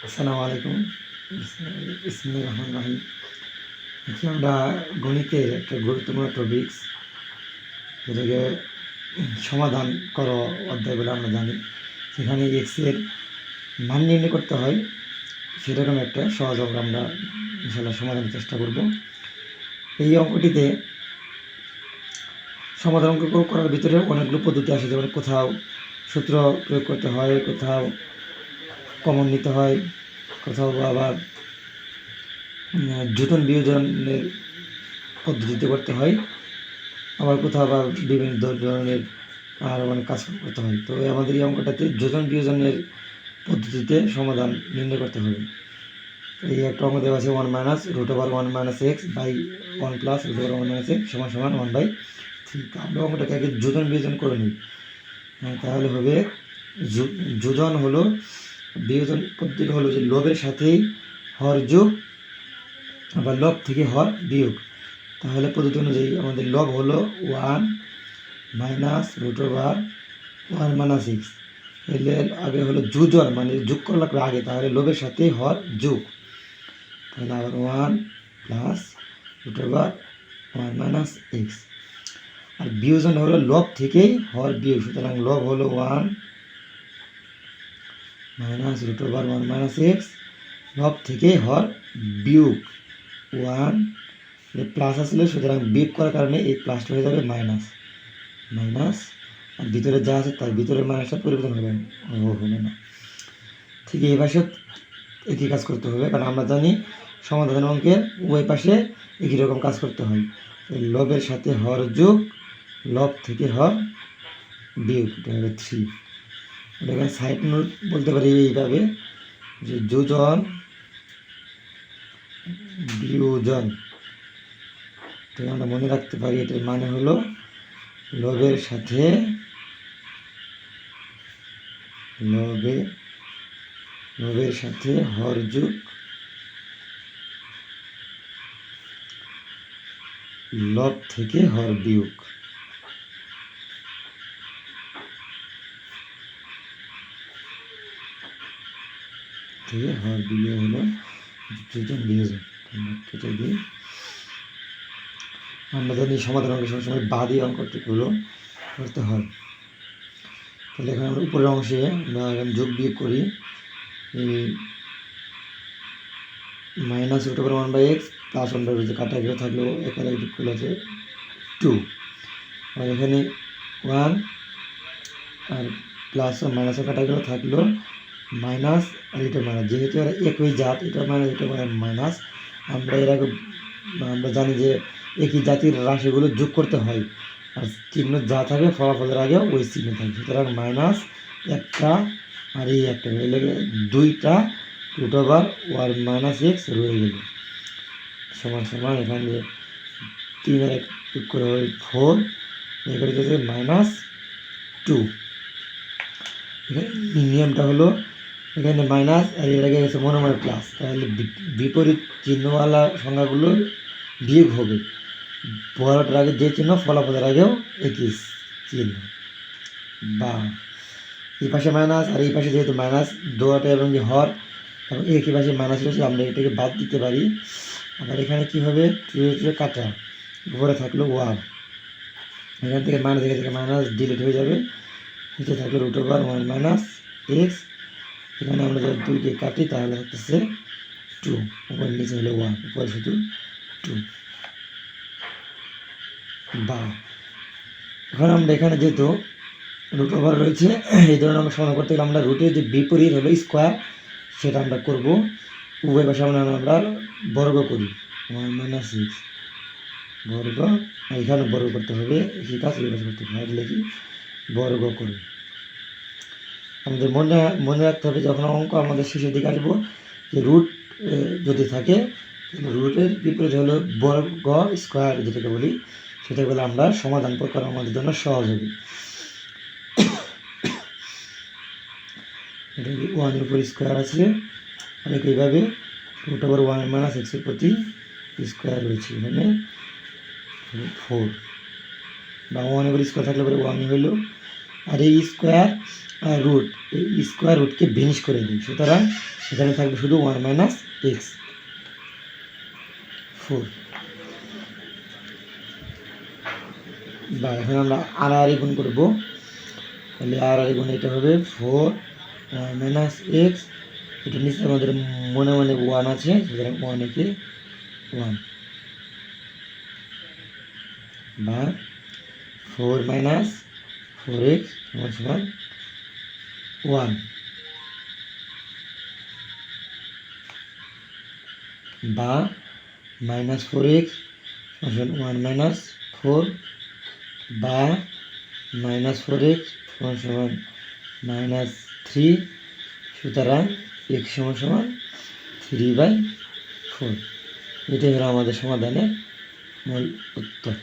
আসসালামু আলাইকুম। বিসমিল্লাহির রহমানির রহিম। আজকে আমরা গণিতের একটা গুরুত্বপূর্ণ টপিকস, যেটাকে সমাধান করো অধ্যায় বলে আমরা জানি। সেখানে এক্সের মান নির্ণয় করতে হয়, সেরকম একটা সহজ অঙ্ক আমরা ইনশাআল্লাহ সমাধানের চেষ্টা করব। এই অঙ্কটিতে সমাধান অঙ্ক করার ভিতরে অনেকগুলো পদ্ধতি আসে, যেমন কোথাও সূত্র প্রয়োগ করতে হয়, কোথাও কমন নিতে হয়, কোথাও আবার যোজন বিয়োজনের পদ্ধতিতে করতে হয়, আবার কোথাও আবার বিভিন্ন ধরনের আর অনেক কাজ করতে হয়। তো আমাদের এই অঙ্কটাতে যোজন বিয়োজনের পদ্ধতিতে সমাধান নির্ণয় করতে হবে। এই একটা অঙ্ক দেওয়া আছে 1-(1-x/1+(1+1-x) = 1/3। আমরা অঙ্কটাকে আগে যোজন বিয়োজন করে নিই। তাহলে হবে যোজন হলো, বিয়োজন পদ্ধতি হলো যে লবের সাথেই হর যোগ, আবার লব থেকে হর বিয়োগ। তাহলে পদ্ধতি অনুযায়ী আমাদের লব হলো 1 - (1 - x)। আগে হলো যোজন, মানে যোগ করা লাগবে আগে, তাহলে লবের সাথে হর যোগ, তাহলে আবার 1 + (1 - x)। আর বিয়োজন হলো লব থেকেই হর বিয়োগ, সুতরাং লব হলো 1 - (1 - x), লব থেকে হর বিয়োগ 1, প্লাস আসলে, সুতরাং বিয়োগ করার কারণে এই প্লাসটা হয়ে যাবে মাইনাস, আর ভিতরে যা আছে তার ভিতরের মাইনাসটা পরিবর্তন হবে না। ঠিক এই পাশে একই কাজ করতে হবে, কারণ আমরা জানি সমাধান অঙ্কের উভয় পাশে একই রকম কাজ করতে হয়। লবের সাথে হর যোগ, লব থেকে হর বিয়োগ, এটা হবে 3। এটাকে সাইড নোট বলতে পারি এইভাবে যে যোজন বিয়োজন, আমরা মনে রাখতে পারি এটার মানে হলো লবের সাথে হর যোগ, লব থেকে হর বিয়োগ। হর বিয়োগ হলো যোজন বিয়োজন। কেটে দিই। আমরা জানি সমাধান অঙ্কের সবসময় বাদী অঙ্কগুলো করতে হয়। তাহলে এখানে আমরা উপরের অংশে আমরা যোগ বিয়োগ করি। (-(1/x) + 1/, কাটা গিয়ে থাকলেও এখানে যোগ করলে আছে 2, আর এখানে 1 আর প্লাস মাইনাসে কাটা গেলে থাকলো মাইনাস, আর এটা মাইনাস, যেহেতু এরা একই জাত, এটা মাইনাস এটা মাইনাস। আমরা জানি যে একই জাতির রাশিগুলো যোগ করতে হয়, আর চিহ্ন যা থাকে ফলাফলের আগেও ওই চিহ্ন থাকে, সুতরাং মাইনাস একটা আর এই একটা হয়ে গেলে 2টা (√1 - x) রয়ে গেল, সমান এখানে 3 আর 1 যোগ করে হয় 4, এখানে যেতে -2। এখানে নিয়মটা হলো এখানে মাইনাস আর এর আগে গেছে মনে প্লাস, তাহলে বিপরীত চিহ্নওয়ালা সংখ্যাগুলো বিয়োগ হবে। বড়টার আগে যে চিহ্ন, ফলাফলের আগেও একই চিহ্ন, বা এই পাশে মাইনাস আর এই পাশে যেহেতু মাইনাস দোয়াটা এবং হর এবং একই পাশে মাইনাস রয়েছে, আমরা এটাকে বাদ দিতে পারি। আবার এখানে কী হবে, কাটা, উপরে থাকলো 1, এখান থেকে মাইনাস ডিলিট হয়ে যাবে, নিচে থাকলো (√1 - x). এখানে আমরা যদি 2কে কাটি তাহলে হচ্ছে 2, উপরে নিচে হলো 1, উপরে শুধু 2, বা এখন আমরা এখানে যেহেতু √ওভার রয়েছে, এই ধরনের আমরা সমাধান করতে গেলে আমরা রুটের যে বিপরীত হলো স্কোয়ার, সেটা আমরা করব। উভয় পাশে আমরা বর্গ করি, 1 - x বর্গ, এখানে বর্গ করতে হবে, এই কাজ এই কাজ করতে হবে, লিখি বর্গ করি। আমাদের মনে রাখতে হবে যখন অঙ্ক আমাদের শেষের দিকে আসবো, যে রুট যদি থাকে, রুটের বিপরীত হলো বর্গ, স্কোয়ার যেটাকে বলি, সেটা বলে আমরা সমাধান করা আমাদের জন্য সহজ হবে। এটা 1-এর উপর স্কোয়ার আছে, অনেক এইভাবে (√1 - x) এর প্রতি স্কোয়ার রয়েছে, এখানে 4, বা 1-এর উপর স্কোয়ার থাকলে পরে 1 হইল, আর এই স্কোয়ার রুট, এই স্কোয়ার রুটকে ভেনিশ করে দিই, সুতরাং এখানে থাকবে শুধু 1 মাইনাস এক্স 4। বা এখন আমরা আর গুণ করবো, তাহলে আর গুণ এটা হবে 4 মাইনাস এক্স, এটা নিচে আমাদের মনে মনে 1 আছে, সুতরাং 1 একে 1 বা 4 মাইনাস 4x সমান 1 বা মাইনাস 4x সমান 1 মাইনাস 4 বা মাইনাস 4x সমান মাইনাস 3, সুতরাং x সমান 3/4। এটাই হলো আমাদের সমাধানের মূল উত্তর।